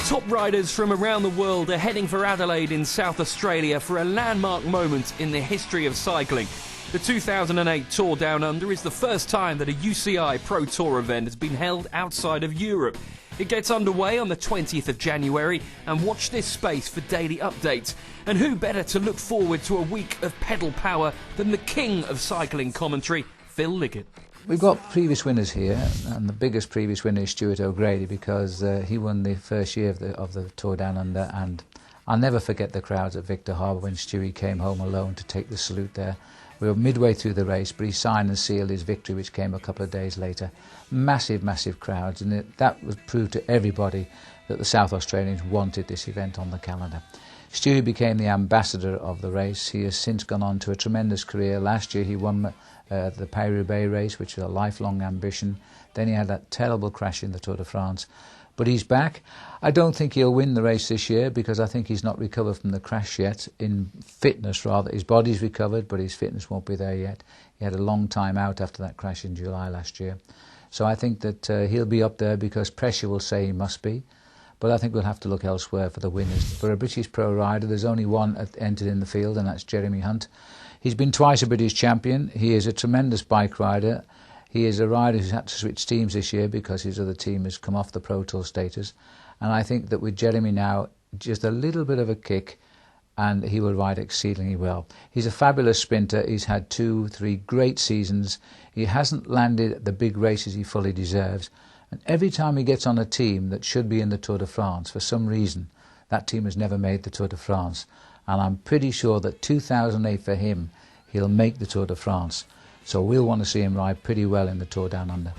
Top riders from around the world are heading for Adelaide in South Australia for a landmark moment in the history of cycling. The 2008 Tour Down Under is the first time that a UCI Pro Tour event has been held outside of Europe. It gets underway on the 20th of January, and watch this space for daily updates. And who better to look forward to a week of pedal power than the king of cycling commentary, Phil Liggett. We've got previous winners here, and the biggest previous winner is Stuart O'Grady, because he won the first year of the Tour Down Under, and I'll never forget the crowds at Victor Harbour when Stewie came home alone to take the salute there. We were midway through the race, but he signed and sealed his victory, which came a couple of days later. Massive, massive crowds, and that was proved to everybody that the South Australians wanted this event on the calendar. Stewie became the ambassador of the race. He has since gone on to a tremendous career. Last year he won the Paris-Roubaix race, which was a lifelong ambition. Then he had that terrible crash in the Tour de France. But he's back. I don't think he'll win the race this year, because I think he's not recovered from the crash yet. In fitness, rather. His body's recovered, but his fitness won't be there yet. He had a long time out after that crash in July last year. So I think that he'll be up there because pressure will say he must be. But I think we'll have to look elsewhere for the winners. For a British pro rider, there's only one entered in the field, and that's Jeremy Hunt. He's been twice a British champion. He is a tremendous bike rider. He is a rider who's had to switch teams this year because his other team has come off the Pro Tour status. And I think that with Jeremy now, just a little bit of a kick, and he will ride exceedingly well. He's a fabulous sprinter. He's had 2-3 great seasons. He hasn't landed the big races he fully deserves. And every time he gets on a team that should be in the Tour de France, for some reason, that team has never made the Tour de France. And I'm pretty sure that 2008 for him, he'll make the Tour de France. So we'll want to see him ride pretty well in the Tour Down Under.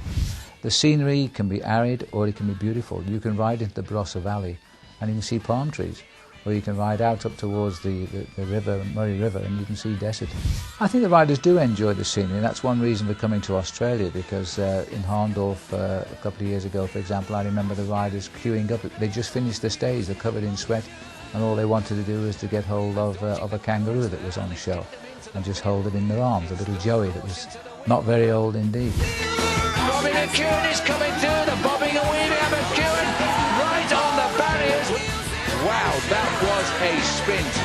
The scenery can be arid or it can be beautiful. You can ride into the Barossa Valley and you can see palm trees. Or you can ride out up towards the river, Murray River, and you can see desert. I think the riders do enjoy the scenery, and that's one reason for coming to Australia, because in Harndorf a couple of years ago, for example, I remember the riders queuing up. They just finished the stage, they're covered in sweat, and all they wanted to do was to get hold of a kangaroo that was on show and just hold it in their arms, a little Joey that was not very old indeed. Bobbing and Kewen is coming through, the bobbing and weaving up and Kewen right on the barriers. Wow, that was a sprint.